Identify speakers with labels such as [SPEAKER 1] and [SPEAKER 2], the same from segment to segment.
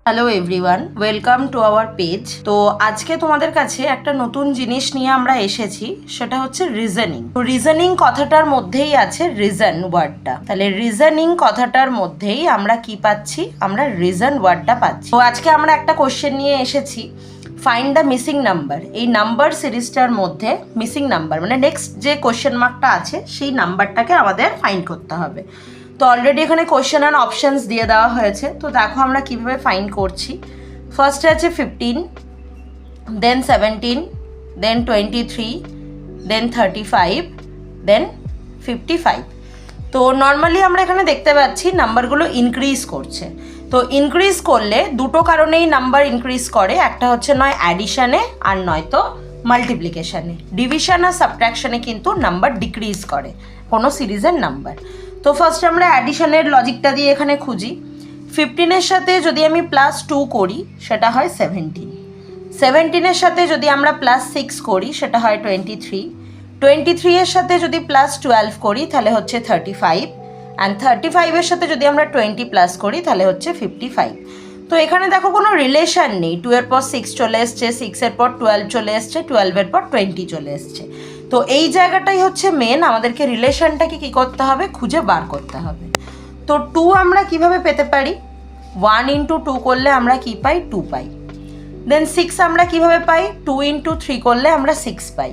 [SPEAKER 1] Hello everyone, welcome to our page. তো আজকে তোমাদের কাছে একটা নতুন জিনিস নিয়ে আমরা এসেছি, সেটা হচ্ছে রিজনিং। তো রিজনিং কথাটার মধ্যেই আছে রিজন ওয়ার্ডটা। তাহলে রিজনিং কথাটার মধ্যেই আমরা কি পাচ্ছি? আমরা রিজন ওয়ার্ডটা পাচ্ছি। তো আজকে আমরা একটা কোশ্চেন নিয়ে এসেছি, ফাইন্ড দ্য মিসিং নাম্বার। এই নাম্বার সিরিজটার মধ্যে মিসিং নাম্বার মানে নেক্সট যে কোশ্চেন মার্কটা আছে সেই নাম্বারটাকে আমাদের ফাইন্ড করতে হবে। তো অলরেডি এখানে কোশ্চেন অ্যান্ড অপশানস দিয়ে দেওয়া হয়েছে। তো দেখো আমরা কীভাবে ফাইন্ড করছি। ফার্স্টে আছে 15, দেন 17, দেন 23, দেন 35, দেন 55। তো নর্মালি আমরা এখানে দেখতে পাচ্ছি নাম্বারগুলো ইনক্রিজ করছে। তো ইনক্রিজ করলে দুটো কারণেই নাম্বার ইনক্রিজ করে, একটা হচ্ছে নয় অ্যাডিশানে আর নয়তো মাল্টিপ্লিকেশানে। ডিভিশন আর সাবট্রাকশানে কিন্তু নাম্বার ডিক্রিজ করে কোনো সিরিজের নাম্বার। তো ফার্স্ট আমরা অ্যাডিশনের লজিকটা দিয়ে এখানে খুঁজি। 15-এর সাথে যদি আমি +2 করি সেটা হয় 17, 17-এর সাথে যদি আমরা +6 করি সেটা হয় 23, 23-এর সাথে যদি +12 করি তাহলে হচ্ছে 35, অ্যান্ড 35-এর সাথে যদি আমরা 20 করি তাহলে হচ্ছে 55। তো এখানে দেখো কোনো রিলেশান নেই, 2 এর পর 6 চলে এসছে, 6-এর পর 12 চলে এসছে, 12-এর পর 20 চলে এসছে। তো এই জায়গাটাই হচ্ছে মেন, আমাদেরকে রিলেশনটাকে কী করতে হবে? খুঁজে বার করতে হবে। তো 2 আমরা কিভাবে পেতে পারি? 1 × 2 করলে আমরা কি পাই? 2 পাই। দেন 6 আমরা কিভাবে পাই? 2 × 3 করলে আমরা 6 পাই।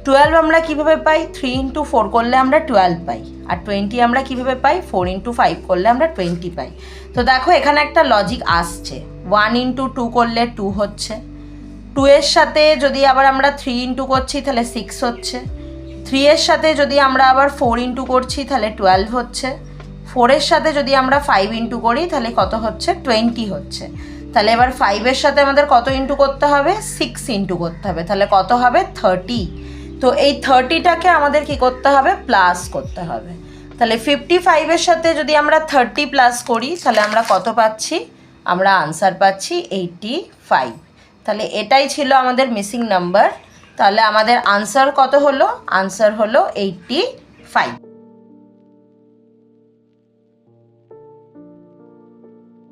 [SPEAKER 1] 12 আমরা কিভাবে পাই? 3 × 4 করলে আমরা 12 পাই। আর 20 আমরা কিভাবে পাই? 4 × 5 করলে আমরা 20 পাই। তো দেখো এখানে একটা লজিক আসছে, 1 × 2 করলে 2 হচ্ছে, 2 এর সাথে যদি আবার আমরা 3 × করছি তাহলে 6 হচ্ছে, 3 এর সাথে যদি আমরা আবার 4 × করছি তাহলে 12 হচ্ছে, 4 এর সাথে যদি আমরা 5 × করি তাহলে কত হচ্ছে? 20 হচ্ছে। তাহলে এবার 5 এর সাথে আমাদের কত ইন্টু করতে হবে? 6 ইন্টু করতে হবে। তাহলে কত হবে? 30। তো এই 30টাকে আমাদের কি করতে হবে? প্লাস করতে হবে। তাহলে 55-এর সাথে যদি আমরা 30 প্লাস করি তাহলে আমরা কত পাচ্ছি? আমরা আনসার পাচ্ছি 85। তাহলে এটাই ছিল আমাদের মিসিং নাম্বার। তাহলে আমাদের আনসার কত হলো? আনসার হলো 85।